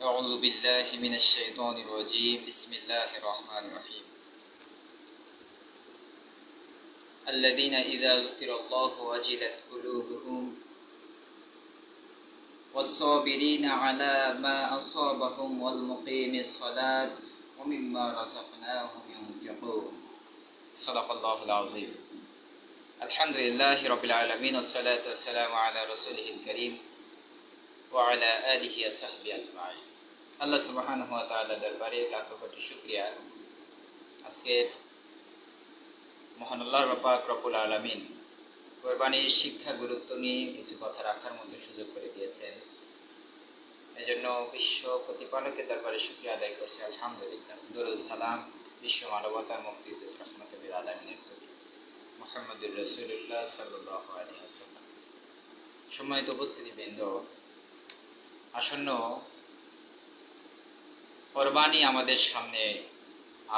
أعوذ بالله من الشيطان الرجيم بسم الله الرحمن الرحيم الذين إذا ذكر الله وجلت قلوبهم والصابرين على ما أصابهم والمقيم الصلاة ومما رزقناهم ينفقون صدق الله العظيم الحمد لله رب العالمين والصلاة والسلام على رسوله الكريم وعلى آله وصحبه أجمعين আল্লাহ সুবহানাহু ওয়া তাআলা দরবারে লাখো কোটি শুকরিয়া। আজকে মহান আল্লাহর পাক রব্বুল আলামিন কুরবানির শিক্ষা গুরুত্ব নিয়ে কিছু কথা রাখার মতো সুযোগ করে দিয়েছেন। এজন্য বিশ্ব প্রতিপালকের দরবারে শুকরিয়া আদায় করছি আলহামদুলিল্লাহ। দরুদ সালাম বিশ্ব মানবতার মুক্তিদূত রাহমাতুল লিল আলামিনের প্রতি মুহাম্মদুর রাসূলুল্লাহ সাল্লাল্লাহু আলাইহি ওয়াসাল্লাম। সম্মানিত উপস্থিতিবৃন্দ, আসন্ন কোরবানি আমাদের সামনে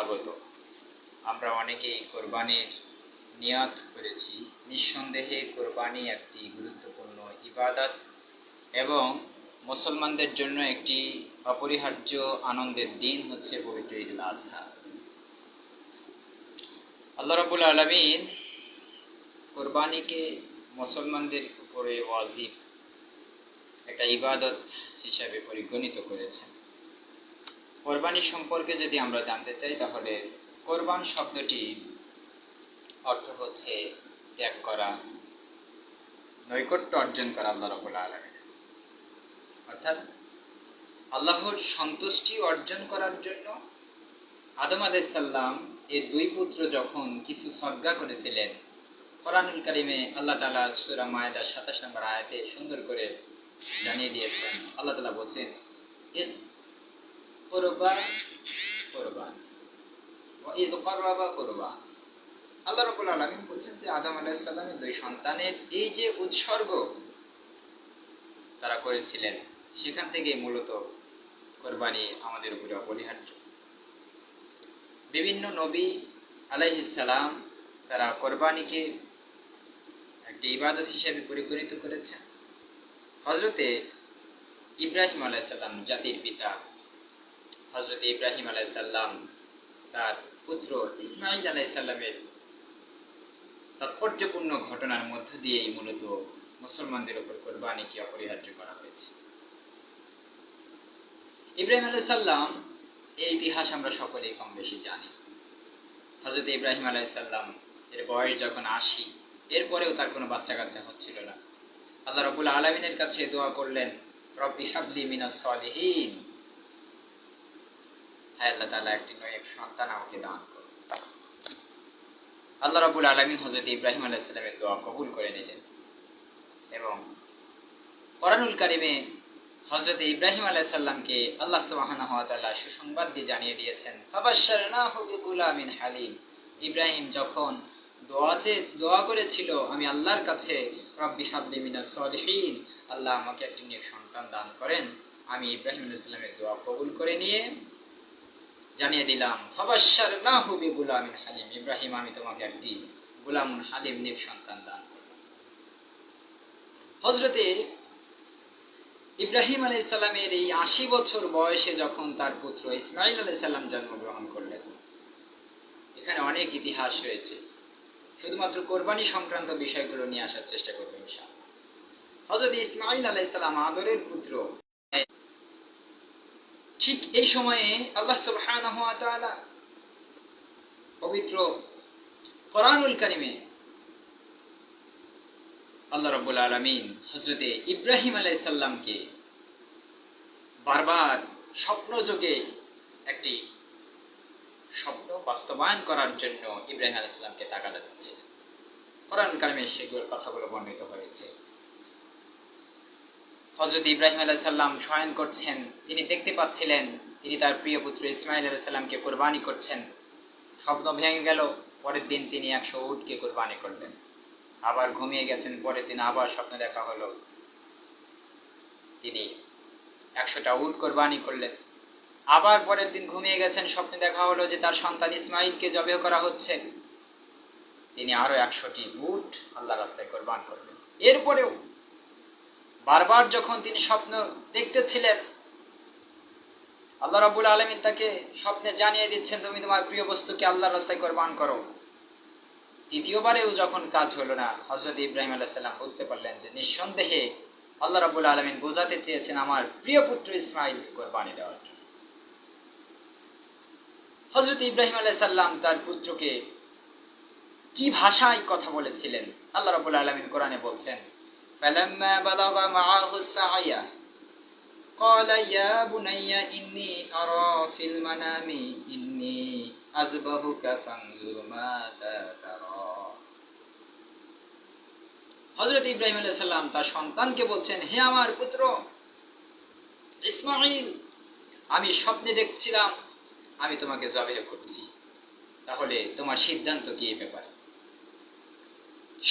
আগত। আমরা অনেকেই কোরবানির নিয়াত করেছি। নিঃসন্দেহে কোরবানি একটি গুরুত্বপূর্ণ ইবাদত এবং মুসলমানদের জন্য একটি অপরিহার্য আনন্দের দিন হচ্ছে পবিত্র ঈদুল আজহা। আল্লাহ রাব্বুল আলামিন কোরবানিকে মুসলমানদের উপরে ওয়াজিব একটা ইবাদত হিসাবে পরিগণিত করেছেন। কোরবানি সম্পর্কে যদি আমরা জানতে চাই, তাহলে কোরবান শব্দটি অর্থ হচ্ছে ত্যাগ করা, নৈকট্য অর্জন করা আল্লাহ রাব্বুল আলামিন, অর্থাৎ আল্লাহর সন্তুষ্টি অর্জন করার জন্য আদম আলাইহিস সালাম এর দুই পুত্র যখন কিছু সদকা করেছিলেন, কোরআনুল কারীমে আল্লাহ তাআলা সূরা মায়েদা 27 নম্বর আয়াতে সুন্দর করে জানিয়ে দিয়েছেন। আল্লাহ তাআলা বলেন, ইদ কুরবান কুরবান ওয়া ইদ কাররাবা কুরবান। আল্লাহ রাব্বুল আলামিন বলেন যে আদম আলাইহিস সালামের দুই সন্তানের এই যে উৎসর্গ তারা করেছিলেন, সেখান থেকে মূলত কোরবানি আমাদের উপরে অপরিহার্য। বিভিন্ন নবী আলাইহিস সালাম তারা কোরবানিকে একটি ইবাদত হিসেবে পরিগণিত করেছেন। হযরতে ইব্রাহিম আলাইহিস সালাম, জাতির পিতা হযরতে ইব্রাহিম আলাইহিস সালাম তার পুত্র ইসমাঈল আলাইহিস সালামের তাৎপর্যপূর্ণ ঘটনার মধ্য দিয়েই মূলত মুসলমানদের উপর কোরবানিকে অপরিহার্য করা হয়েছে। ইব্রাহিম আলাইহিস সালাম এই ইতিহাস আমরা সকলেই কম বেশি জানি। হযরতে ইব্রাহিম আলাইহিস সালাম এর বয়স যখন 80, এরপরেও তার কোনো বাচ্চা কাচ্চা হচ্ছিল না। আল্লাহ রাব্বুল আলামিনের কাছে দোয়া করলেন, রব্বি হাবলি মিনাস সালিহিন, হে আল্লাহ তাআলা একটি নেক সন্তান আমাকে দান করুন। আল্লাহ রাব্বুল আলামিন হযরত ইব্রাহিম আলাইহিস সালামের দোয়া কবুল করে নিলেন এবং কোরআনুল কারীমে হযরত ইব্রাহিম আলাইহিস সালামকে আল্লাহ সুবহানাহু ওয়া তাআলা সুসংবাদ দিয়ে জানিয়ে দিয়েছেন, ফাবাশশারনাহু বিগুলামিন হালিম। ইব্রাহিম যখন দোয়া করেছিল আমি আল্লাহর কাছে, রব্বি হাবলি মিনাস সালিহিন, আল্লাহ আমাকে একটি নেক সন্তান দান করেন, আমি ইব্রাহিম আলাইহিস সালামের দোয়া কবুল করে নিয়ে জানিয়ে দিলাম, ফাবাশশারনাহু বিগুলামিন হালিম, ইব্রাহিম আমি তোমাকে একটি গুলামুন হালিম নেক সন্তান দান করলাম। হযরতে ইব্রাহিম আলাইহিস সালামের এই 80 বছর বয়সে যখন তার পুত্র ইসমাঈল আলাইহিস সালাম জন্মগ্রহণ করলেন, এখানে অনেক ইতিহাস রয়েছে। শুধুমাত্র কোরবানি সংক্রান্ত বিষয়গুলো নিয়ে আসার চেষ্টা করব ইনশাআল্লাহ। হযরত ইসমাঈল আলাইহিস সালাম আদরের পুত্র। ঠিক এই সময়ে আল্লাহ সুবহানাহু ওয়া তাআলা পবিত্র কোরআনুল কারীমে আল্লাহ রাব্বুল আলামিন হযরতে ইব্রাহিম আলাইহিস সালামকে বারবার স্বপ্নযোগে একটি স্বপ্ন বাস্তবায়ন করার জন্য ইব্রাহিম আলাইহিস সালামকে তাগাদা দিচ্ছে। কোরআনুল কারীমে সেগুলোর কথাগুলো বর্ণিত হয়েছে। হযরত ইব্রাহিম আলাইহিস সালাম শয়ন করছেন, তিনি দেখতে পাচ্ছিলেন তিনি তার প্রিয় পুত্র ইসমাঈল আলাইহিস সালামকে কুরবানি করছেন। স্বপ্ন ভেঙে গেল, পরের দিন তিনি 100 উটকে কুরবানি করলেন। আবার ঘুমিয়ে গেছেন, পরের দিন আবার স্বপ্ন দেখা হলো, তিনি 100টা উট কুরবানি করলেন। আবার পরের দিন ঘুমিয়ে গেছেন, স্বপ্নে দেখা হলো যে তার সন্তান ইসমাঈলকে জবেহ করা হচ্ছে, তিনি আরো 100টি উট আল্লাহর রাস্তায় কুরবান করলেন। এরপরেও বারবার যখন তিনি স্বপ্ন দেখতেছিলেন, আল্লাহ রাব্বুল আলামিন তাকে স্বপ্নে জানিয়ে দিচ্ছেন তুমি তোমার প্রিয় বস্তুকে আল্লাহর রাস্তায় কুরবান করো। তৃতীয়বারেও যখন কাজ হলো না, হযরত ইব্রাহিম আলাইহিস সালাম বুঝতে পারলেন যে নিঃসন্দেহে আল্লাহ রাব্বুল আলামিন বোঝাতে চেয়েছেন আমার প্রিয় পুত্র ইসমাঈল কুরবানি দেওয়ার জন্য। হযরত ইব্রাহিম আলাইহিস সালাম তার পুত্রকে কি ভাষায় কথা বলেছিলেন আল্লাহ রাব্বুল আলামিন কোরআনে বলছেন, ফালাম্মা বালাগা মাআহু সা'য়া قال يا بني إني أرى في المنام إني أذبحك فانظر ماذا ترى। হযরত ইব্রাহিম আলাইহিস সালাম তার সন্তানকে বলছেন, হে আমার পুত্র ইসমাঈল, আমি স্বপ্নে দেখছিলাম আমি তোমাকে জবাই করছি, তাহলে তোমার সিদ্ধান্ত কি এই ব্যাপারে?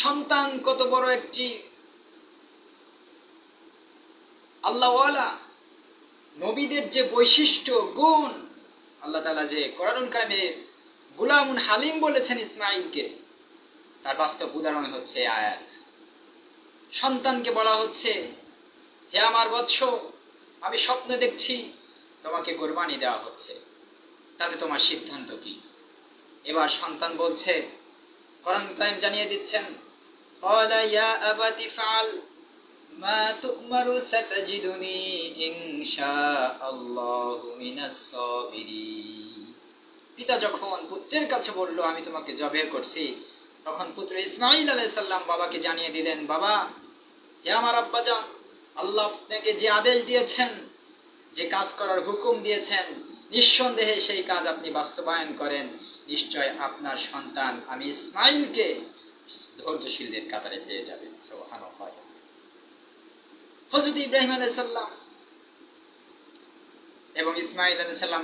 সন্তান কত বড় একটি আল্লাহওয়ালা, নবীদের যে বৈশিষ্ট্য গুণ, আল্লাহ তাআলা যে কোরআনুল কারিমে গুলামুন হালিম বলেছেন ইসমাঈলকে, তার বাস্তব উদাহরণ হচ্ছে আয়াত। সন্তানকে বলা হচ্ছে, হে আমার বৎস, আমি স্বপ্নে দেখছি তোমাকে কুরবানি দেওয়া হচ্ছে, তাতে তোমার সিদ্ধান্ত কি? এবার সন্তান বলছে, কোরআন কারীম জানিয়ে দিচ্ছেন, ক্বালা ইয়া আবাতি ফাআল মা তু'মারু সাতাজিদুনি ইনশাআল্লাহু মিনাস সাবিরিন। পিতা যখন পুত্রের কাছে বলল আমি তোমাকে জবাই করছি, তখন পুত্র ইসমাঈল আলাইহিস সালাম বাবাকে জানিয়ে দিলেন, বাবা, হে আমার আব্বাজান, আল্লাহ আপনাকে যে আদেশ দিয়েছেন, যে কাজ করার হুকুম দিয়েছেন, নিঃসন্দেহে সেই কাজ আপনি বাস্তবায়ন করেন। নিশ্চয় আপনার সন্তান আমি ইসমাঈলকে ধৈর্যশীলদের কাতারে পেয়ে যাবেন। সুবহানাল্লাহ। হযরত ইব্রাহিম আলাইহিস সালাম এবং ইসমাঈল আলাইহিস সালাম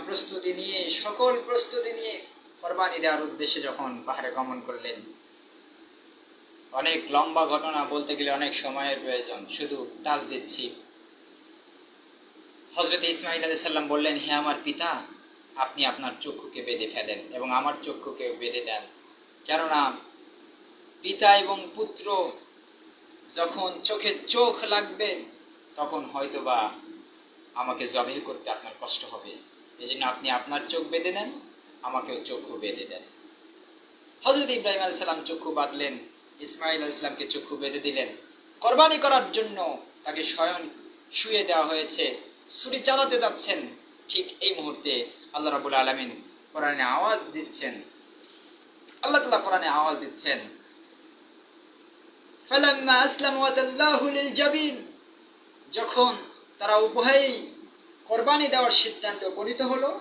সকল প্রস্তুতি নিয়ে কুরবানি দেওয়ার উদ্দেশ্যে যখন পাহাড়ে গমন করলেন, অনেক লম্বা ঘটনা, বলতে গেলে অনেক সময়ের প্রয়োজন, শুধু টাচ দিচ্ছি। হযরত ইসমাঈল আলাইহিস সালাম বললেন, হে আমার পিতা, আপনি আপনার চক্ষুকে বেঁধে ফেলেন এবং আমার চক্ষুকে বেঁধে দেন, কেননা পিতা এবং পুত্র যখন চোখে চোখ লাগবে তখন হয়তোবা আমাকে জবাই করতে আপনার কষ্ট হবে, এজন্য আপনি আপনার চোখ বেঁধে নেন, আমাকেও চক্ষু বেঁধে দেন। হযরত ইব্রাহিম আলাইহিস সালাম চক্ষু বাঁধলেন, ইসমাঈল আলাইহিস সালামকে চক্ষু বেঁধে দিলেন। কুরবানি করার জন্য তাকে স্বয়ং শুয়ে দেওয়া হয়েছে, ছুরি চালাতে যাচ্ছেন। ঠিক এই মুহূর্তে আল্লাহ রাব্বুল আলামিন কোরআনে আওয়াজ দিচ্ছেন, আল্লাহ তাআলা কোরআনে আওয়াজ দিচ্ছেন, ফালাম্মা আসলামু ওয়া তাল্লাহু লিল জাবিন, যখন তারা উভয়েই কুরবানি দেওয়ার সিদ্ধান্তে উপনীত হলো,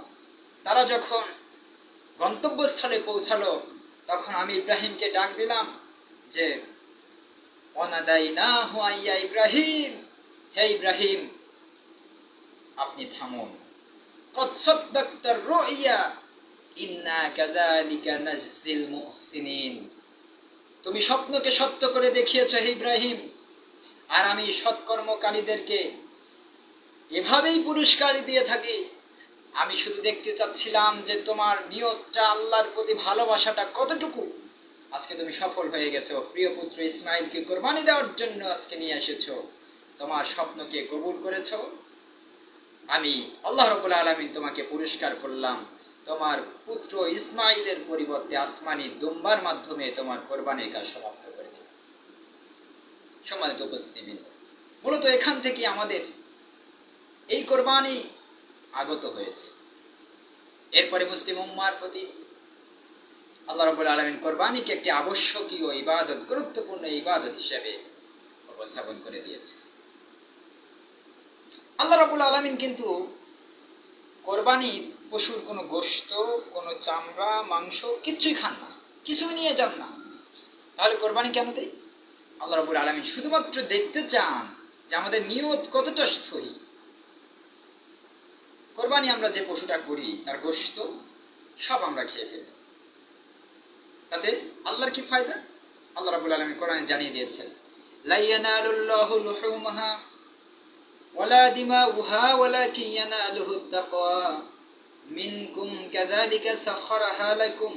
তারা যখন গন্তব্যস্থলে পৌঁছালো, তখন আমি ইব্রাহিমকে ডাক দিলাম যে ওয়ানাদাইনাহু আইয়া ইব্রাহিম, হে ইব্রাহিম আপনি থামুন, কদ সাদ্দাকতার রুইয়া ইন্না কাযালিকা নাজজিল মুহসিনিন, তুমি স্বপ্নকে সত্য করে দেখিয়েছো হে ইব্রাহিম, আর আমি সৎকর্মকারীদেরকে এভাবেই পুরস্কার দিয়ে থাকি। আমি শুধু দেখতে চাচ্ছিলাম যে তোমার নিয়তটা, আল্লাহর প্রতি ভালোবাসাটা কতটুকু। আজকে তুমি সফল হয়ে গেছো, প্রিয় পুত্র ইসমাঈলকে কুরবানি দেওয়ার জন্য আজকে নিয়ে এসেছো, তোমার স্বপ্নকে কবুল করেছো, আমি আল্লাহ রাব্বুল আলামিন তোমাকে পুরস্কার করলাম, তোমার পুত্র ইসমাঈলের পরিবর্তে আসমানি দুম্বার মাধ্যমে তোমার কুরবানির কাজ সমাপ্ত করে দিলাম। সম্মানিত উপস্থিতিবৃন্দ, মূলত এখান থেকে আমাদের এই কুরবানি আগত হয়েছে। এরপরে মুসলিম উম্মাহর প্রতি আল্লাহ রাব্বুল আলামিন কুরবানিকে একটি আবশ্যকীয় ইবাদত, গুরুত্বপূর্ণ ইবাদত হিসেবে উপস্থাপন করে দিয়েছে। আল্লাহ রাব্বুল আলামিন কিন্তু কুরবানি পশুর কোনো গোশত, কোনো চামড়া, মাংস কিছুই খান না, কিছুই নিয়ে যান না। তাহলে কুরবানি কেন দেয়? আল্লাহ রাব্বুল আলামিন শুধুমাত্র দেখতে চান যে আমাদের নিয়ত কতটা সহি। কুরবানি আমরা যে পশুটা করি তার গোশত সব আমরা খেয়ে ফেলি, তাতে আল্লাহর কি ফায়দা? আল্লাহ রাব্বুল আলামিন কোরআনে জানিয়ে দিয়েছেন, লা ইয়ানালুল্লাহু লুহুমহা ওয়ালা দিমাউহা ওয়ালাকিন ইয়ানালুহুত তাকওয়া মিনকুম কাযালিকা সাখখারাহা লাকুম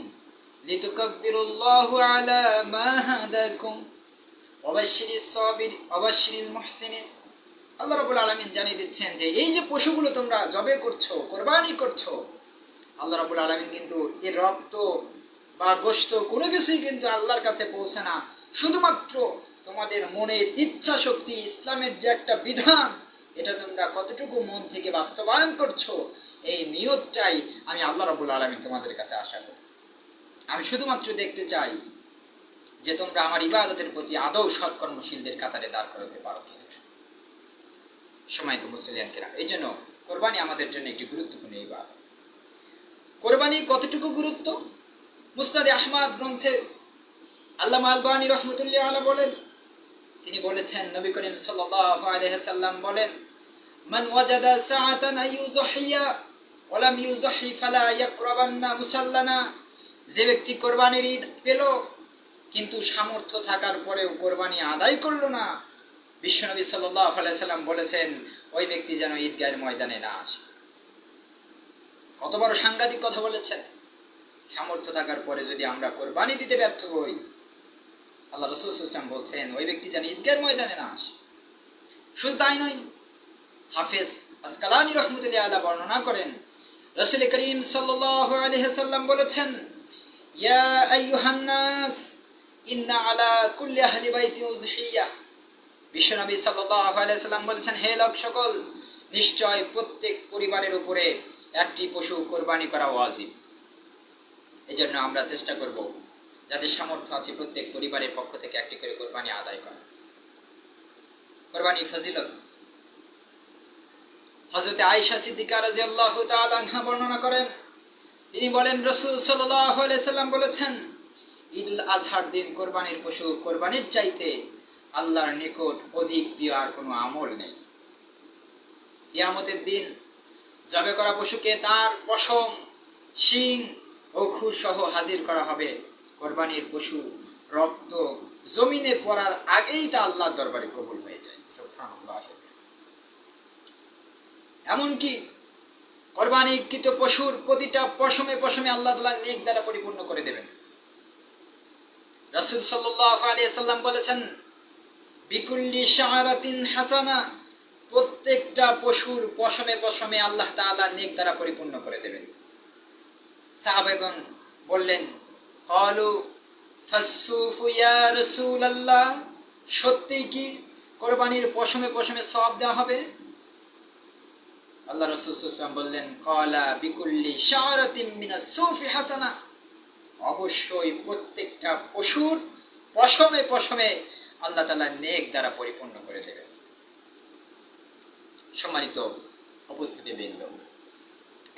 লিতুকাব্বিরুল্লাহু আলা মা হাদাকুম ওয়াবাশশিরিস সাবির ওয়াবাশশিরিল মুহসিনিন। আল্লাহ রাব্বুল আলামিন জানিয়ে দিচ্ছেন যে এই যে পশুগুলো তোমরা জবে করছো, কোরবানি করছো, আল্লাহ রাব্বুল আলামিন কিন্তু এর রক্ত বা গোশত কোনো কিছুই কিন্তু আল্লাহর কাছে পৌঁছে না। শুধুমাত্র তোমাদের মনের ইচ্ছা শক্তি, ইসলামের যে একটা বিধান, এটা তোমরা কতটুকু মন থেকে বাস্তবায়ন করছো, এই নিয়তটাই আমি আল্লাহ রাব্বুল আলামিন তোমাদের কাছে আশা করি। আমি শুধুমাত্র দেখতে চাই যে তোমরা আমার ইবাদতের প্রতি আদৌ সৎকর্মশীলদের কাতারে দাঁড় করাতে পারো কিনা। সম্মানিত মুসলিয়ান কিরাম, এই জন্য কোরবানি আমাদের জন্য একটি গুরুত্বপূর্ণ ইবাদত। কোরবানি কতটুকু গুরুত্ব? মুসনাদ আহমদ গ্রন্থে আল্লামা আলবানী রাহমাতুল্লাহ আলাইহি বলেন, তিনি বলেছেন, নবী করিম সাল্লাল্লাহু আলাইহি সাল্লাম বলেন, মান ওয়াজাদা সাআতান আইয়ুযহিয়া ওয়া লাম ইউযহি ফালা ইয়াকরাবান্না মুসাল্লানা। যে ব্যক্তি কোরবানির ঈদ পেল কিন্তু সামর্থ্য থাকার পরেও কোরবানি আদায় করলো না, বিশ্বনবী সাল্লাল্লাহু আলাইহি সাল্লাম বলেছেন ওই ব্যক্তি যেন ঈদগাহের ময়দানে না আসে। কত বড় সাংঘাতিক কথা বলেছেন! সামর্থ্য থাকার পরে যদি আমরা কোরবানি দিতে ব্যর্থ হই, আল্লাহ রাসূল সাল্লাল্লাহু আলাইহি ওয়াসাল্লাম বলছেন ওই ব্যক্তি যেন ঈদগাহের ময়দানে না আসে। শুধু তাই নয়, হাফেজ আসকালানী রাহমাতুল্লাহি আলাইহি বর্ণনা করেন, রাসূল করিম সাল্লাল্লাহু আলাইহি সাল্লাম বলেছেন, ইয়া আইয়ুহান নাস ইন্না আলা কুল্লি আহলি বাইতি উযহিয়া। বিশ্বনবী সাল্লাল্লাহু আলাইহি সাল্লাম বলেছেন, হে লোক সকল, নিশ্চয় প্রত্যেক পরিবারের উপরে একটি পশু কোরবানি করা ওয়াজিব। এজন্য আমরা চেষ্টা করব যাদের সামর্থ্য আছে প্রত্যেক পরিবারের পক্ষ থেকে একটি করে কোরবানি আদায় করা। কোরবানি ফজিলত হযরত আয়েশা সিদ্দিকা রাদিয়াল্লাহু তাআলা আনহা বর্ণনা করেন, তিনি বলেন রাসূল সাল্লাল্লাহু আলাইহি সাল্লাম বলেছেন, ঈদুল আজহার দিন কোরবানির পশু কোরবানির চাইতে আল্লাহর নিকট অধিক প্রিয় আর কোনো আমল নেই। কিয়ামতের দিন জবে করা পশুকে তার পশম, শিং ও খুর সহ হাজির করা হবে। কোরবানির পশু রক্ত জমিনে পড়ার আগেই তা আল্লাহর দরবারে কবুল হয়ে যায়। সুবহানাল্লাহ। এমনকি কোরবানিকৃত পশুর প্রতিটা পশমে পশমে আল্লাহ তাআলা নেক দ্বারা পরিপূর্ণ করে দেবেন। রাসূল সাল্লাল্লাহু আলাইহি সাল্লাম বলেছেন, বিকুল্লি শাআরাতিন হাসানা। প্রত্যেকটা পশুর পশমে পশমে আল্লাহ তাআলা নেক দ্বারা পরিপূর্ণ করে দেবেন। সাহাবাগণ বললেন, ক্বালু ফাসসুফু ইয়া রাসূলুল্লাহ, সত্যি কি কোরবানির পশমে পশমে সওয়াব দেওয়া হবে? আল্লাহ রাসূল সাল্লাল্লাহু আলাইহি ওয়াসাল্লাম বললেন, ক্বালা বিকুল্লি শাআরাতিন মিনাস সুফি হাসানা। অবশ্যই প্রত্যেকটা পশুর পশমে পশমে আল্লাহ তাআলা নেক দ্বারা পরিপূর্ণ করে দেবেন। সম্মানিত উপস্থিতিবৃন্দ,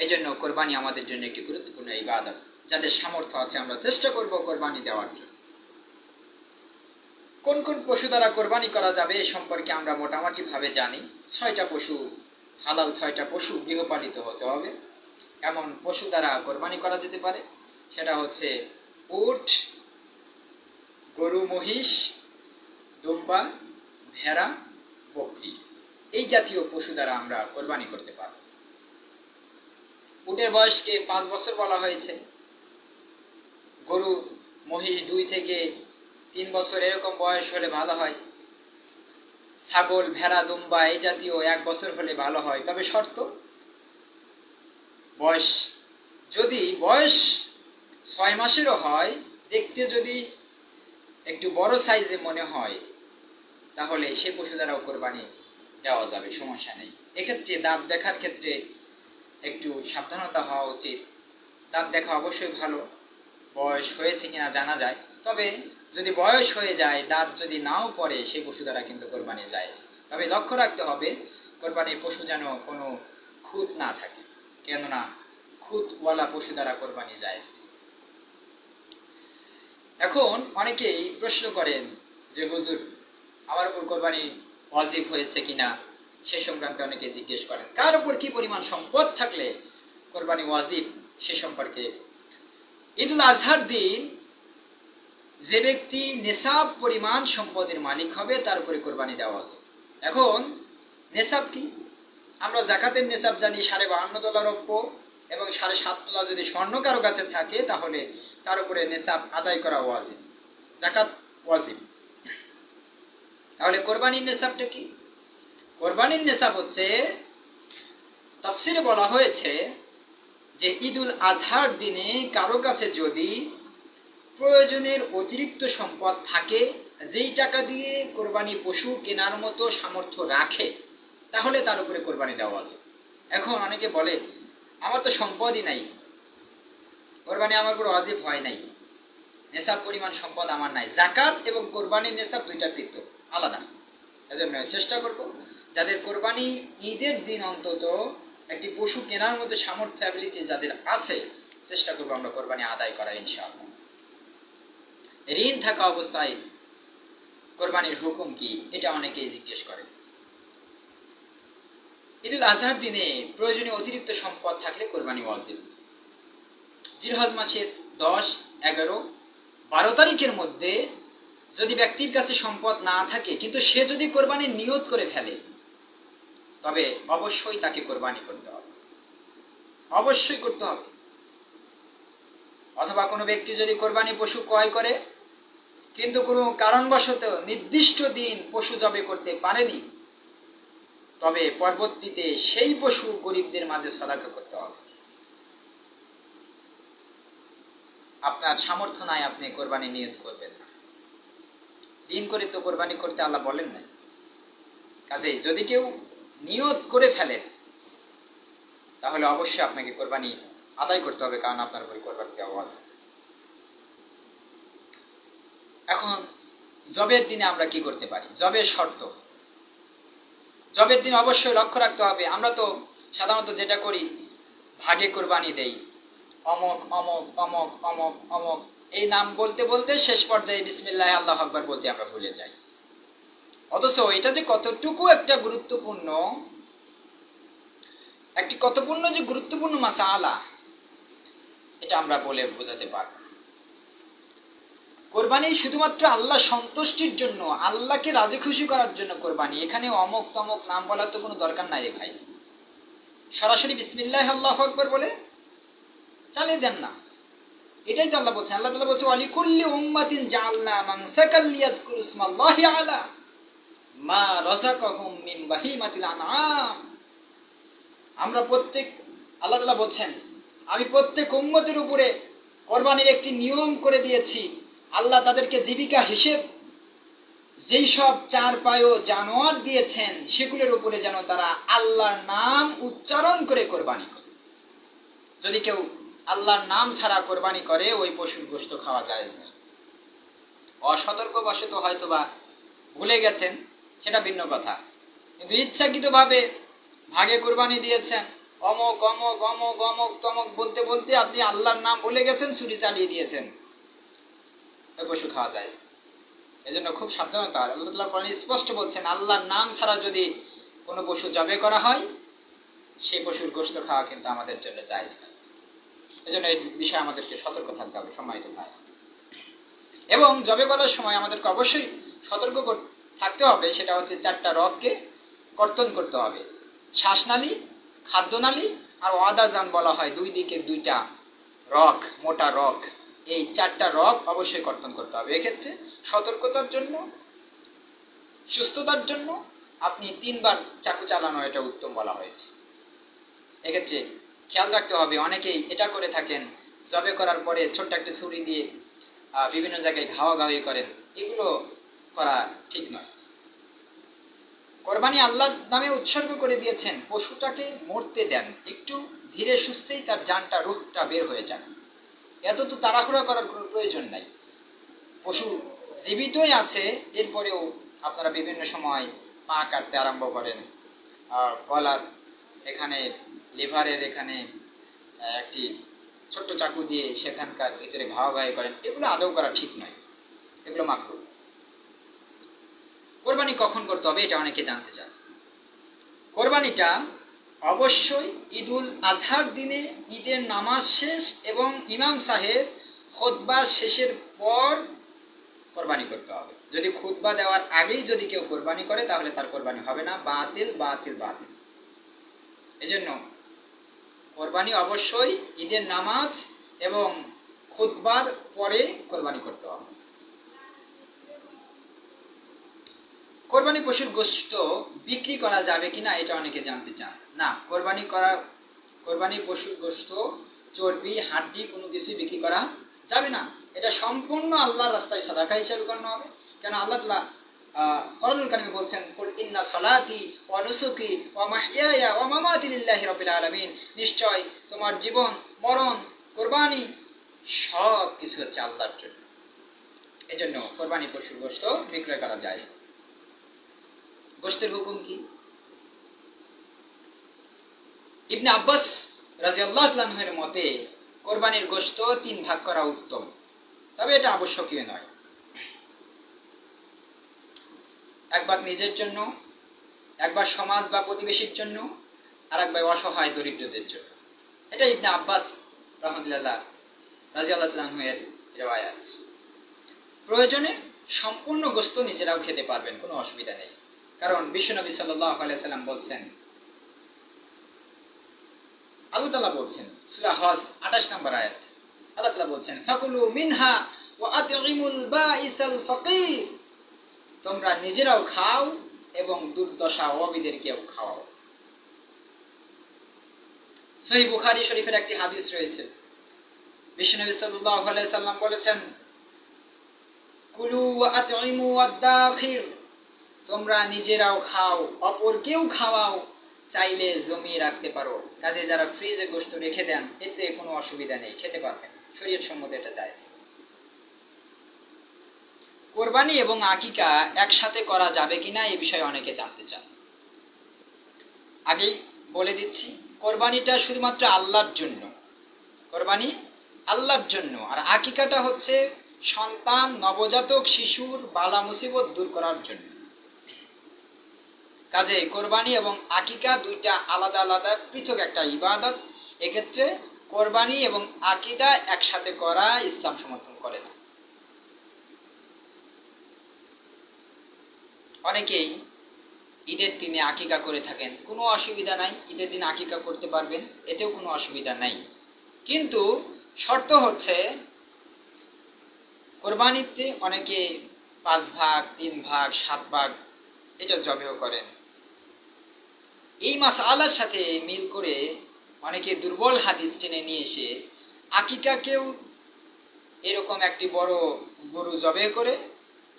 এজন্য কোরবানি আমাদের জন্য একটি গুরুত্বপূর্ণ ইবাদত। যাদের সামর্থ্য আছে আমরা চেষ্টা করব কোরবানি দেওয়ার জন্য। কোন কোন পশু দ্বারা কোরবানি করা যাবে এ সম্পর্কে আমরা মোটামুটি ভাবে জানি। 6টা পশু, হালাল 6টা পশু গৃহপালিত হতে হবে। এমন পশু দ্বারা কোরবানি করা যেতে পারে সেটা হচ্ছে উট, গরু, মহিষ, দুম্বা, ভেড়া, বকরি। এই জাতীয় পশু দ্বারা আমরা কোরবানি করতে পারব। উটের বয়সকে 5 বছর বলা হয়েছে। গরু, মহিষ 2 থেকে 3 বছর এরকম বয়স হলে ভালো হয়। ছাগল, ভেড়া, দুম্বা এই জাতীয় 1 বছর হলে ভালো হয়। তবে শর্ত, বয়স যদি 6 মাসেরও হয়, দেখতে যদি একটু বড় সাইজে মনে হয়, তাহলে সে পশু দ্বারাও কোরবানি দেওয়া যাবে, সমস্যা নেই। এক্ষেত্রে দাঁত দেখার ক্ষেত্রে একটু সাবধানতা হওয়া উচিত। দাঁত দেখা অবশ্যই ভালো, বয়স হয়েছে কিনা জানা যায়। তবে যদি বয়স হয়ে যায়, দাঁত যদি নাও পড়ে, সে পশু দ্বারা কিন্তু কোরবানি জায়েজ। তবে লক্ষ্য রাখতে হবে কোরবানির পশু যেন কোনো খুঁত না থাকে, কেননা খুঁতওয়ালা পশু দ্বারা কোরবানি জায়েজ। এখন অনেকেই প্রশ্ন করেন যে হুজুর, আমার উপর কোরবানি ওয়াজিব হয়েছে কিনা, সে সংক্রান্তে অনেকে জিজ্ঞেস করেন। কার উপর কি পরিমাণ সম্পদ থাকলে কোরবানি ওয়াজিব সে সম্পর্কে। ঈদুল আজহার দিন যে ব্যক্তি নেসাব পরিমাণ সম্পদের মালিক হবে তার উপরে কোরবানি দেওয়া আছে। এখন নেসাব কি? আমরা যাকাতের নেসাব জানি 52.5 তোলা রৌপ্য এবং 7.5 তোলা যদি স্বর্ণ কারো কাছে থাকে তাহলে তার উপরে নেসাব আদায় করা ওয়াজিব, যাকাত ওয়াজিব। তাহলে কোরবানির নেসাবটা কি? কোরবানির নেশাব হচ্ছে, তাফসিরে বলা হয়েছে যে ঈদুল আজহার দিনে কারো কাছে যদি প্রয়োজনের অতিরিক্ত সম্পদ থাকে, যেই টাকা দিয়ে কোরবানি পশু কেনার মতো সামর্থ্য রাখে, তাহলে তার উপরে কোরবানি দেওয়া আছে। এখন অনেকে বলে আমার তো সম্পদই নাই, কোরবানি আমার উপর ওয়াজিব হয় নাই, নেশাব পরিমাণ সম্পদ আমার নাই। জাকাত এবং কোরবানির নেশাব দুইটা পৃথক, আলাদা। এজন্য চেষ্টা করব যাদের কোরবানি ঈদের দিন অন্তত একটি পশু কেনার মধ্যে সামর্থ্য অ্যাবিলিটি যাদের আছে, চেষ্টা করবো আমরা কোরবানি আদায় করা ইনশাআল্লাহ। ঋণ থাকা অবস্থায় কোরবানির হুকুম কি, এটা অনেকেই জিজ্ঞেস করে। ঈদুল আজহার দিনে প্রয়োজনীয় অতিরিক্ত সম্পদ থাকলে কোরবানি ওয়াজিব। জিলহজ মাসের 10, 11, 12 তারিখের মধ্যে যদি ব্যক্তির কাছে সম্পদ না থাকে কিন্তু সে যদি কোরবানির নিয়ত করে ফেলে, তবে অবশ্যই তাকে কোরবানি করতে হবে, অবশ্যই করতে হবে। অথবা কোনো ব্যক্তি যদি কোরবানি পশু ক্রয় করে কিন্তু কোনো কারণবশত নির্দিষ্ট দিন পশু জবে করতে পারেনি, তবে পরবর্তীতে সেই পশু গরিবদের মাঝে সদাকা করতে হবে। আপনার সামর্থ্য নাই, আপনি কোরবানি নিয়ত করবেন না, দিন করে তো কোরবানি করতে আল্লাহ বলেন নাই। কাজেই যদি কেউ নিয়ত করে ফেলেন তাহলে অবশ্যই আপনাকে কোরবানি আদায় করতে হবে, কারণ আপনার উপর কোরবানি দেওয়া আছে। এখন জবের দিনে আমরা কি করতে পারি? জবের শর্ত, জবের দিন অবশ্যই লক্ষ্য রাখতে হবে। আমরা তো সাধারণত যেটা করি, ভাগে কোরবানি দেই, অমক অমক অমক অমক অমক এই নাম বলতে বলতে শেষ পর্যায়ে বিসমিল্লাহ আল্লাহু আকবার বলতে আমরা ভুলে যাই। অথচ এটা যে কতটুকু একটা গুরুত্বপূর্ণ, যে গুরুত্বপূর্ণ মাসআলা, এটা আমরা বলে বোঝাতে পারব। কোরবানি শুধুমাত্র আল্লাহ সন্তুষ্টির জন্য, আল্লাহকে রাজি খুশি করার জন্য কোরবানি। এখানে অমক তমক নাম বলার তো কোনো দরকার নাই রে ভাই, সরাসরি বিসমিল্লাহ আল্লাহু আকবার বলে চালিয়ে দেন না। এটাই তো আল্লাহ বলছেন। আল্লাহ তাআলা বলছে ওয়ালিকুল্লি উম্মাতিন জাআলনা মানসাকাল লিয়াযকুরু ইসমাল্লাহি আলা মা রাযাকাহুম মিন বাহিমাতিল আনআম। আমরা প্রত্যেক, আল্লাহ তাআলা বলছেন আমি প্রত্যেক উম্মতের উপরে কোরবানির একটি নিয়ম করে দিয়েছি। আল্লাহ তাদেরকে জীবিকা হিসেব যেই সব চার পায়ও জানোয়ার দিয়েছেন সেগুলোর উপরে যেন তারা আল্লাহর নাম উচ্চারণ করে কোরবানি করে। যদি কেউ আল্লাহর নাম ছাড়া কোরবানি করে, ওই পশুর গোশত খাওয়া জায়েজ না। অসতর্কবশত হয়তো বা ভুলে গেছেন, সেটা ভিন্ন কথা, কিন্তু ইচ্ছাকৃতভাবে ভাগে কোরবানি দিয়েছেন, অমক অমক অমক অমক তমক বলতে বলতে আপনি আল্লাহর নাম ভুলে গেছেন, ছুরি চালিয়ে দিয়েছেন, ওই পশু খাওয়া যায়। এজন্য খুব সাবধানতা। আল্লাহ তাআলা কোরআনে স্পষ্ট বলছেন আল্লাহর নাম ছাড়া যদি কোনো পশু জবে করা হয়, সেই পশুর গোশত খাওয়া কিন্তু আমাদের জন্য জায়েজ না। এজন্য এই বিষয়ে আমাদেরকে সতর্ক থাকতে হবে সম্মানিত ভাই। এবং জবে করার সময় আমাদেরকে অবশ্যই সতর্ক থাকতে হবে, সেটা হচ্ছে 4টা রগকে কর্তন করতে হবে। শ্বাসনালী, খাদ্যনালী আর ওয়াদাজান বলা হয়, 2 দিকে 2টা রগ, মোটা রগ, এই 4টা রগ অবশ্যই কর্তন করতে হবে। এক্ষেত্রে সতর্কতার জন্য, সুস্থতার জন্য আপনি 3 বার চাকু চালানো এটা উত্তম বলা হয়েছে। এক্ষেত্রে খেয়াল রাখতে হবে, অনেকেই এটা করে থাকেন, জবে করার পরে ছোট্ট একটা ছুরি দিয়ে বিভিন্ন জায়গায় ঘাওয়াঘাওয়ি করেন, এগুলো করা ঠিক নয়। কোরবানি আল্লাহর নামে উৎসর্গ করে দিয়েছেন, পশুটাকে মরতে দেন, একটু ধীরে সুস্থেই তার জানটা, রূহটা বের হয়ে যান। এত তো তাড়াহুড়া করার কোনো প্রয়োজন নাই। পশু জীবিতই আছে, এরপরেও আপনারা বিভিন্ন সময় পা কাটতে আরম্ভ করেন, গলার এখানে, লিভারের এখানে একটি ছোট্ট চাকু দিয়ে সেখানকার ভিতরে ঘাওয়াঘাওয়ি করেন, এগুলো আদৌ করা ঠিক নয়, এগুলো মাকরুহ। কোরবানি কখন করতে হবে এটা অনেকে জানতে চান। কোরবানিটা অবশ্যই ঈদুল আজহার দিনে, ঈদের নামাজ শেষ এবং ইমাম সাহেব খুতবা শেষের পর কোরবানি করতে হবে। যদি খুতবা দেওয়ার আগেই যদি কেউ কোরবানি করে তাহলে তার কোরবানি হবে না, বাতিল বাতিল বাতিল। এজন্য কোরবানি অবশ্যই ঈদের নামাজ এবং খুতবার পরে কোরবানি করতে হবে। কোরবানি পশুর গোশত বিক্রি করা যাবে কিনা এটা অনেকে জানতে চান। না, কোরবানি পশুর গোশত, চর্বি, হাড্ডি কোনো কিছুই বিক্রি করা যাবে না। এটা সম্পূর্ণ আল্লাহর রাস্তায় সাদাকা হিসেবে গণ্য হবে। কেন আল্লাহ তাআলা কোরআনুল কারীমে বলছেন, কুল ইন্না সলাতি ওয়া নুসুকি ওয়া মাহইয়ায়া ওয়া মামাতি লিল্লাহি রাব্বিল আলামিন, নিশ্চয় তোমার জীবন, মরণ, কোরবানি সব কিছু হচ্ছে আল্লাহর জন্য। এজন্য কোরবানি পশুর গোশত বিক্রয় করা যায়। গোশতের হুকুম কি? ইবনে আব্বাস রাদিয়াল্লাহু তাআলা আনহুর মতে কোরবানির গোশত 3 ভাগ করা উত্তম, তবে এটা আবশ্যকীয় নয়। এক ভাগ নিজের জন্য, এক ভাগ সমাজ বা প্রতিবেশীর জন্য, আর এক ভাগ অসহায় দরিদ্রদের জন্য। এটা ইবনে আব্বাস রাহমাতুল্লাহ রাদিয়াল্লাহু তাআলা আনহুর রিওয়ায়াত। প্রয়োজনে সম্পূর্ণ গোশত নিজেরাও খেতে পারবেন, কোনো অসুবিধা নেই। কারণ বিশ্বনবী সাল্লাল্লাহু আলাইহি সাল্লাম বলছেন, আল্লাহ তাআলা বলছেন সূরা হজ 28 নম্বর আয়াত, আল্লাহ তাআলা বলছেন, ফাকুলু মিনহা ওয়া আতইমুল বাঈসাল ফাকির, তোমরা নিজেরাও খাও এবং দুর্দশা অবিদেরকেও খাওয়াও। সহিহ বুখারী শরীফের একটি হাদিস রয়েছে, বিশ্বনবী সাল্লাল্লাহু আলাইহি সাল্লাম বলেছেন, কুলু ওয়া আতইমু ওয়াদ-দাখির, তোমরা নিজেরাও খাও, অপরকেও খাওয়াও, চাইলে জমিয়ে রাখতে পারো। কাজে যারা ফ্রিজে গোশত রেখে দেন, এতে কোনো অসুবিধা নেই, খেতে পারবেন, শরীয়ত সম্মত এটা জায়েজ। কোরবানি এবং আকিকা একসাথে করা যাবে কিনা এই বিষয়ে অনেকে জানতে চান। আগেই বলে দিচ্ছি, কোরবানিটা শুধুমাত্র আল্লাহর জন্য, কোরবানি আল্লাহর জন্য, আর আকিকাটা হচ্ছে সন্তান, নবজাতক শিশুর বালা মুসিবত দূর করার জন্য। কাজে কোরবানি এবং আকিকা দুইটা আলাদা আলাদা পৃথক একটা ইবাদত। এক্ষেত্রে কোরবানি এবং আকিকা একসাথে করা ইসলাম সমর্থন করে না। অনেকেই ঈদের দিনে আকিকা করে থাকেন, কোনো অসুবিধা নাই, ঈদের দিন আকিকা করতে পারবেন, এতেও কোনো অসুবিধা নাই। কিন্তু শর্ত হচ্ছে, কোরবানিতে অনেকে 5 ভাগ, 3 ভাগ, 7 ভাগ এটা জবেহ করেন। এই মাসআলার সাথে মিল করে অনেকে দুর্বল হাদিস টেনে নিয়ে এসে আকিকাকেও এরকম একটি বড় গরু জবেহ করে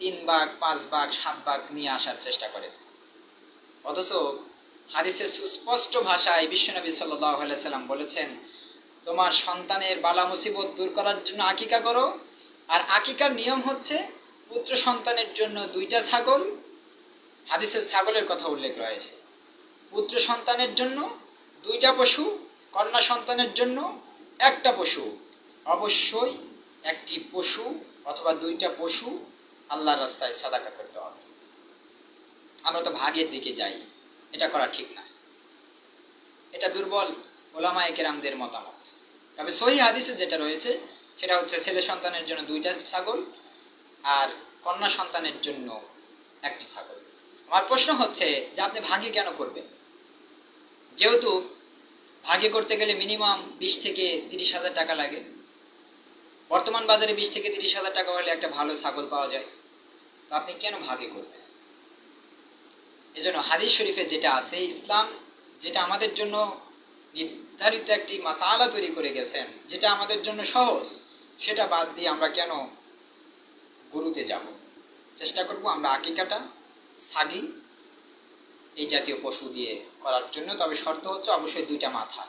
3 ভাগ, 5 ভাগ, 7 ভাগ নিয়ে আসার চেষ্টা করেন। অথচ হাদিসের সুস্পষ্ট ভাষায় বিশ্বনবী সাল্লাল্লাহু আলাইহি সাল্লাম বলেছেন, তোমার সন্তানের বালা মুসিবত দূর করার জন্য আকিকা করো। আর আকিকার নিয়ম হচ্ছে, পুত্র সন্তানের জন্য 2টা ছাগল, হাদিসের ছাগলের কথা উল্লেখ রয়েছে, পুত্র সন্তানের জন্য 2টা পশু, কন্যা সন্তানের জন্য 1টা পশু। অবশ্যই একটি পশু অথবা 2টা পশু আল্লাহর রাস্তায় সাদাকা করতে হবে। আমরা তো ভাগের দিকে যাই, এটা করা ঠিক না, এটা দুর্বল উলামায়ে কেরামদের মতামত। তবে সহিহ হাদিসে যেটা রয়েছে সেটা হচ্ছে, ছেলে সন্তানের জন্য 2টা ছাগল আর কন্যা সন্তানের জন্য 1টি ছাগল। আমার প্রশ্ন হচ্ছে যে, আপনি ভাগে কেন করবেন? যেহেতু ভাগে করতে গেলে মিনিমাম 20 থেকে 30 হাজার টাকা লাগে। বর্তমান বাজারে 20 থেকে 30 হাজার টাকা হলে একটা ভালো ছাগল পাওয়া যায়, তো আপনি কেন ভাগে করবেন? এজন্য হাদিস শরীফে যেটা আছে, ইসলাম যেটা আমাদের জন্য নির্ধারিত একটি মাসালা তৈরি করে গেছেন, যেটা আমাদের জন্য সহজ, সেটা বাদ দিয়ে আমরা কেন গরুতে যাব? চেষ্টা করব আমরা আকিকাটা ছাগি এই জাতীয় পশু দিয়ে করার জন্য। তবে শর্ত হচ্ছে অবশ্যই 2টা মাথা,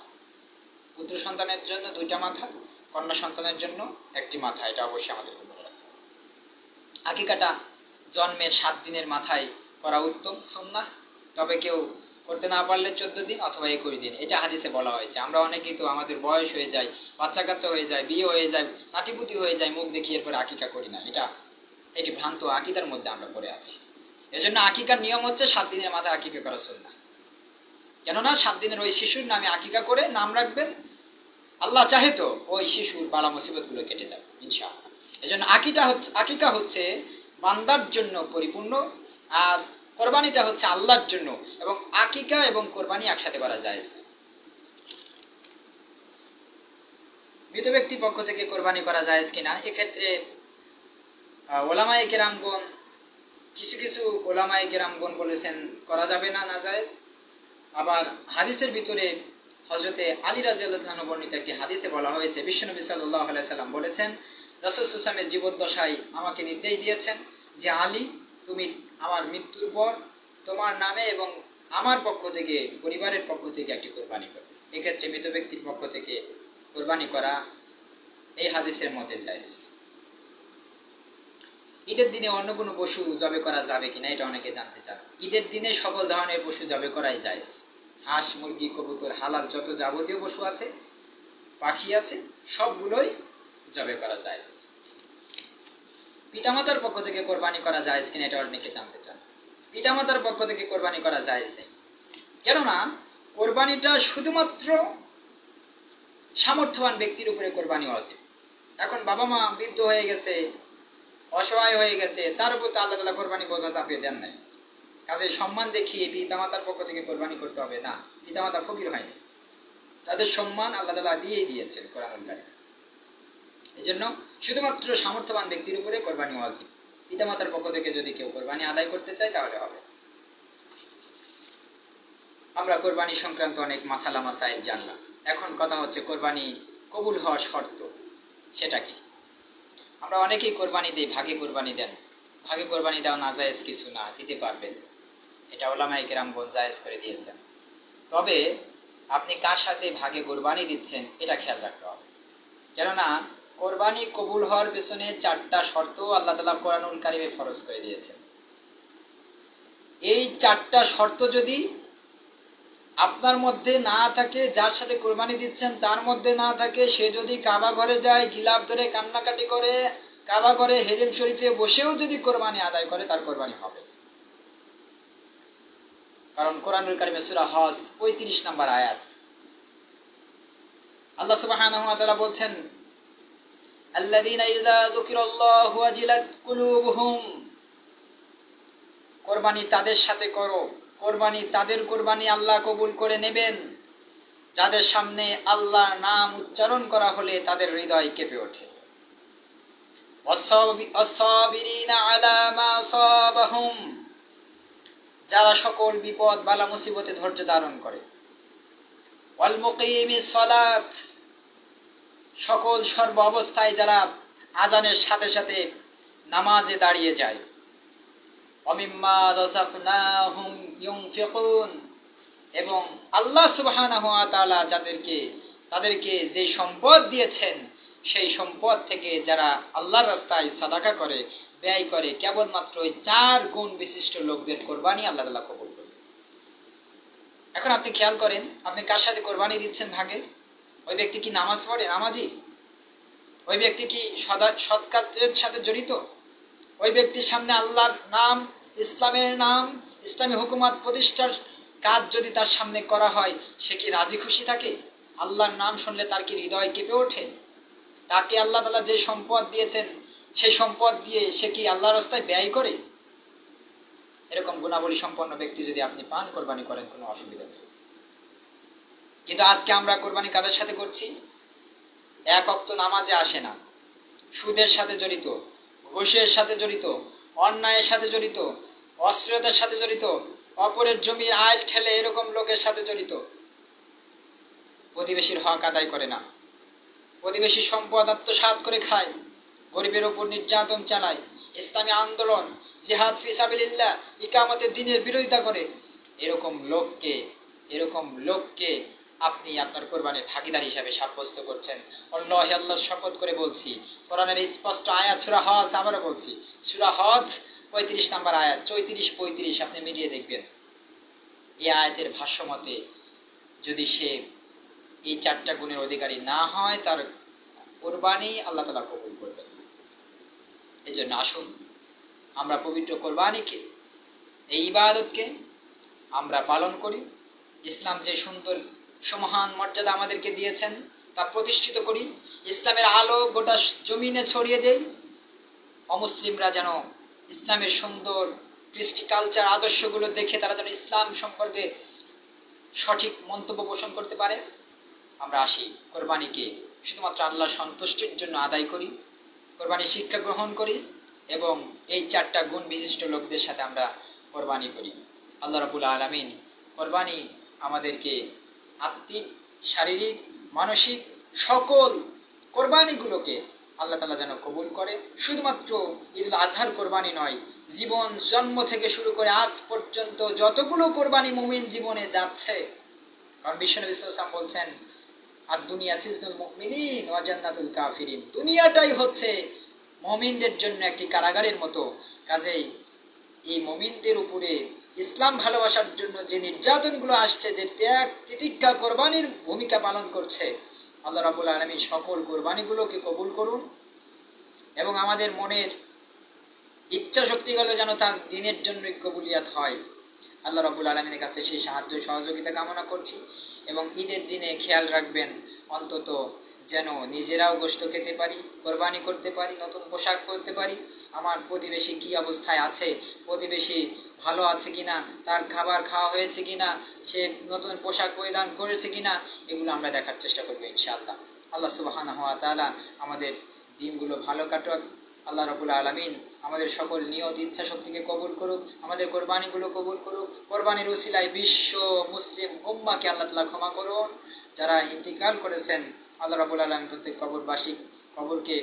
পুত্র সন্তানের জন্য 2টা মাথা, কন্যা সন্তানের জন্য 1টি মাথা, এটা অবশ্যই আমাদের মনে রাখতে হবে। আকিকাটা জন্মের 7 দিনের মাথায় করা উত্তম সুন্নাহ, তবে কেউ করতে না পারলে 14 দিন অথবা 21 দিন, এটা হাদিসে বলা হয়েছে। আমরা অনেকেই তো আমাদের বয়স হয়ে যায়, বাচ্চা কাচ্চা হয়ে যায়, বিয়ে হয়ে যায়, নাতিপুতি হয়ে যায়, মুখ দেখিয়ে পরে আকিকা করি না। এটি ভ্রান্ত আকিদার মধ্যে আমরা পড়ে আছি। এজন্য আকিকার নিয়ম হচ্ছে 7 দিনের মাথায় আকিকা করা সুন্নাহ। কেননা 7 দিনের ওই শিশুর নামে আকিকা করে নাম রাখবেন, আল্লাহ চাহে তো ওই শিশুর বালা মুসিবত গুলো কেটে যাবে ইনশাআল্লাহ। এজন্য আকিকা হচ্ছে বান্দার জন্য পরিপূর্ণ, আর কোরবানিটা হচ্ছে আল্লাহর জন্য। এবং আকিকা এবং কোরবানি একসাথে করা যায়। মৃত ব্যক্তির পক্ষ থেকে কোরবানি করা যায় কিনা, এক্ষেত্রে উলামায়ে কেরামগণ কিছু কিছু ওলামায়ে কেরামগণ বলেছেন করা যাবে না, নাজায়েজ। আবার হাদিসের ভিতরে হযরতে আলী রাদিয়াল্লাহু আনহু বর্ণিত একটি হাদিসে বলা হয়েছে, বিশ্বনবী সাল্লাল্লাহু আলাইহি সাল্লাম বলেছেন, রাসূল সাল্লাল্লাহু আলাইহি ওয়াসাল্লামের জীবদ্দশায় আমাকে নির্দেশ দিয়েছেন যে আলী, তুমি আমার মৃত্যুর পর তোমার নামে এবং আমার পক্ষ থেকে, পরিবারের পক্ষ থেকে একটি কোরবানি করবে। এক্ষেত্রে মৃত ব্যক্তির পক্ষ থেকে কোরবানি করা এই হাদিসের মতে জায়েজ। ঈদের দিনে অন্য কোনো পশু জবে করা যাবে কিনা এটা অনেকে জানতে চান। ঈদের দিনে সকল ধরনের পশু জবে করাই জায়েজ। হাঁস, মুরগি, কবুতর, হালাল যত যাবতীয় পশু আছে, পাখি আছে, সবগুলোই জবে করা জায়েজ। পিতামাতার পক্ষ থেকে কোরবানি করা জায়েজ কিনা এটা অনেকে জানতে চান। পিতামাতার পক্ষ থেকে কোরবানি করা জায়েজ নেই, কেননা কোরবানিটা শুধুমাত্র সামর্থ্যবান ব্যক্তির উপরে কোরবানি ওয়াজিব। এখন বাবা মা বৃদ্ধ হয়ে গেছে, অসহায় হয়ে গেছে, তার উপর তো আল্লাহ তাআলা কোরবানি বোঝা চাপিয়ে দেন নাই। কাজে সম্মান দেখিয়ে পিতামাতার পক্ষ থেকে কোরবানি করতে হবে না। পিতামাতা ফকির হয়নি, তাদের সম্মান আল্লাহ তাআলা দিয়েই দিয়েছেন কোরআনুল কারীম। এজন্য শুধুমাত্র সামর্থ্যবান ব্যক্তির উপরে কোরবানি ওয়াজিব। পিতামাতার পক্ষ থেকে যদি কেউ কোরবানি আদায় করতে চায় তাহলে হবে। আমরা কোরবানি সংক্রান্ত অনেক মাসালা মাসাইল জানলাম। এখন কথা হচ্ছে কোরবানি কবুল হওয়ার শর্ত, সেটা কি? আমরা অনেকেই কোরবানি দিই, ভাগে কোরবানি দেন। ভাগে কোরবানি দেওয়া নাজায়েজ কিছু না, দিতে পারবেন, এটা উলামায়ে কেরামগণ জায়েজ করে দিয়েছেন। তবে আপনি কার সাথে ভাগে কোরবানি দিচ্ছেন এটা খেয়াল রাখতে হবে, কেননা কোরবানি কবুল হওয়ার পেছনে 4টা শর্ত আল্লাহ তাআলা কোরআনুল কারীমে ফরজ করে দিয়েছেন। এই 4টা শর্ত যদি আপনার মধ্যে না থাকে, যার সাথে কোরবানি দিচ্ছেন তার মধ্যে না থাকে, সে যদি কাবা ঘরে যায়, গিলাফ ধরে কান্নাকাটি করে, কাবা ঘরে হেরেম শরীফে বসেও যদি কোরবানি আদায় করে, তার কোরবানি হবে। কারণ কোরআনুল কারীমে সূরা হজ 35 নম্বর আয়াত আল্লাহ সুবহানাহু ওয়া তাআলা বলছেন, আল্লাযীনা ইযা যুকিরাল্লাহু ওয়াজিলাত কুলুবুহুম, কোরবানি তাদের সাথে করো, কোরবানি তাদের কোরবানি আল্লাহ কবুল করে নেবেন যাদের সামনে আল্লাহর নাম উচ্চারণ করা হলে তাদের হৃদয় কেঁপে ওঠে। ওয়াসসাবিরিনা আলা মা আসাবাহুম, যারা সকল বিপদ বালা মুসিবতে ধৈর্য ধারণ করে। ওয়াল মুকিমিস সালাত, সকল সর্ব অবস্থায় যারা আযানের সাথে সাথে নামাজে দাঁড়িয়ে যায়। ওয়ামিম্মা রাযাকনাহুম ইউনফিকুন, এবং আল্লাহ সুবহানাহু ওয়া তাআলা তাদেরকে যে সম্পদ দিয়েছেন সেই সম্পদ থেকে যারা আল্লাহর রাস্তায় সাদাকা করে, ব্যয় করে, কেবলমাত্র ওই 4 গুণ বিশিষ্ট লোকদের কোরবানি আল্লাহ তাআলা কবুল করেন। এখন আপনি খেয়াল করেন, আপনি কার সাথে কোরবানি দিচ্ছেন ভাগে? ওই ব্যক্তি কি নামাজ পড়ে, নামাজি? ওই ব্যক্তি কি সৎ কাজের সাথে জড়িত? ওই ব্যক্তির সামনে আল্লাহর নাম, ইসলামের নাম, ইসলামী হুকুমত প্রতিষ্ঠার কাজ যদি তার সামনে করা হয়, সে কি রাজি খুশি থাকে? আল্লাহর নাম শুনলে তার কি হৃদয় কেঁপে ওঠে? তাকে আল্লাহ তাআলা যে সম্পদ দিয়েছেন সেই সম্পদ দিয়ে সে কি আল্লাহর রাস্তায় ব্যয় করে? এরকম গুণাবলী সম্পন্ন ব্যক্তি যদি আপনি পান, কোরবানি করেন, কোনো অসুবিধা নেই। কিন্তু আজকে আমরা কোরবানি কাদের সাথে করছি? এক ওয়াক্ত নামাজে আসে না, সুদের সাথে জড়িত, ঘুষের সাথে জড়িত, অন্যায়ের সাথে জড়িত, অশ্লীলতার সাথে জড়িত, অপরের জমির আইল ঠেলে এরকম লোকের সাথে জড়িত, প্রতিবেশীর হক আদায় করে না, প্রতিবেশীর সম্পদ আত্মসাৎ করে খায়, গরিবের উপর নির্যাতন চালায়, ইসলামী আন্দোলন, জিহাদ ফি সাবিলিল্লাহ, ইকামতের দ্বীনের বিরোধিতা করে, এরকম লোককে আপনি আপনার কোরবানির ভাগীদার হিসাবে সাব্যস্ত করছেন। আল্লাহ শপথ করে বলছি, কোরআনের স্পষ্ট আয়াত সূরা হজ, আবারও বলছি, সূরা হজ 35 নম্বর আয়াত, 34-35 আপনি মিলিয়ে দেখবেন। এই আয়াতের ভাষ্য মতে যদি সে এই 4টা গুণের অধিকারী না হয়, তার কোরবানি আল্লাহ তাআলা কবুল করবেন। এই জন্য আসুন আমরা পবিত্র কোরবানিকে, এই ইবাদতকে আমরা পালন করি। ইসলাম যে সুন্দর সমহান মর্যাদা আমাদেরকে দিয়েছেন তা প্রতিষ্ঠিত করি। ইসলামের আলো গোটা জমিনে ছড়িয়ে দেই। অমুসলিমরা যেন ইসলামের সুন্দর কৃষ্টি কালচার আদর্শগুলো দেখে তারা যেন ইসলাম সম্পর্কে সঠিক মন্তব্য পোষণ করতে পারে। আমরা আসি কোরবানিকে শুধুমাত্র আল্লাহর সন্তুষ্টির জন্য আদায় করি, কোরবানির শিক্ষা গ্রহণ করি, এবং এই 4টা গুণ বিশিষ্ট লোকদের সাথে আমরা কোরবানি করি। আল্লাহ রাব্বুল আলামিন কোরবানি আমাদেরকে আত্মিক, শারীরিক, মানসিক সকল কোরবানিগুলোকে আল্লাহ তাআলা যেন কবুল করে। শুধুমাত্র ঈদুল আজহার কোরবানি নয়, জীবন জন্ম থেকে শুরু করে আজ পর্যন্ত যতগুলো কোরবানি মুমিন জীবনে যাচ্ছে, কারণ বিশ্বনবী সাল্লাল্লাহু আলাইহি ওয়াসাল্লাম বলছেন, আর দুনিয়া সিজনুল মুমিনিন ওয়া জান্নাতুল কাফিরিন, দুনিয়াটাই হচ্ছে মুমিনদের জন্য একটি কারাগারের মতো। কাজেই এই মুমিনদের উপরে ইসলাম ভালোবাসার জন্য যে নির্যাতনগুলো আসছে, যে ত্যাগ তিতিক্ষা কোরবানির ভূমিকা পালন করছে, আল্লাহ রাব্বুল আলামিন সকল কোরবানিগুলোকে কবুল করুন এবং আমাদের মনের ইচ্ছা শক্তিগুলো যেন তার দিনের জন্যই কবুলিয়াত হয়। আল্লাহ রাব্বুল আলামিনের কাছে সেই সাহায্য সহযোগিতা কামনা করছি। এবং ঈদের দিনে খেয়াল রাখবেন অন্তত যেন নিজেরাও গোশত খেতে পারি, কোরবানি করতে পারি, নতুন পোশাক পরতে পারি। আমার প্রতিবেশী কি অবস্থায় আছে, প্রতিবেশী ভালো আছে কিনা, তার খাবার খাওয়া হয়েছে কিনা, সে নতুন পোশাক পরিধান করেছে কিনা, এগুলো আমরা দেখার চেষ্টা করবো ইনশাআল্লাহ। আল্লাহ সুবহানাহু ওয়া তাআলা আমাদের দিনগুলো ভালো কাটুক। আল্লাহ রাব্বুল আলামিন আমাদের সকল নিয়ত ইচ্ছা শক্তিকে কবুল করুক, আমাদের কোরবানিগুলো কবুল করুক। কোরবানির উসিলায় বিশ্ব মুসলিম উম্মাহকে আল্লাহ তাআলা ক্ষমা করুন। যারা ইন্তিকাল করেছেন, আল্লাহ রাব্বুল আলামিন প্রত্যেক কবরবাসী কবরকে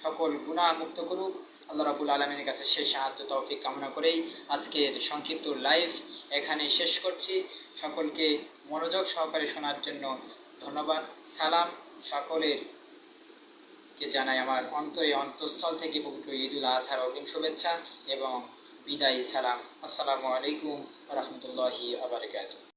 সকল গুনাহ মুক্ত করুক। আল্লাহ রাব্বুল আলামিনের কাছে সেই সাহায্য তৌফিক কামনা করেই আজকের সংক্ষিপ্ত লাইভ এখানে শেষ করছি। সকলকে মনোযোগ সহকারে শোনার জন্য ধন্যবাদ। সালাম সকলের কে জানাই আমার অন্তঃস্থল থেকে পবিত্র ঈদুল আজহার অগ্রিম শুভেচ্ছা এবং বিদায়ী সালাম। আসসালামু আলাইকুম ওয়া রাহমাতুল্লাহি ওয়া বারাকাতুহু।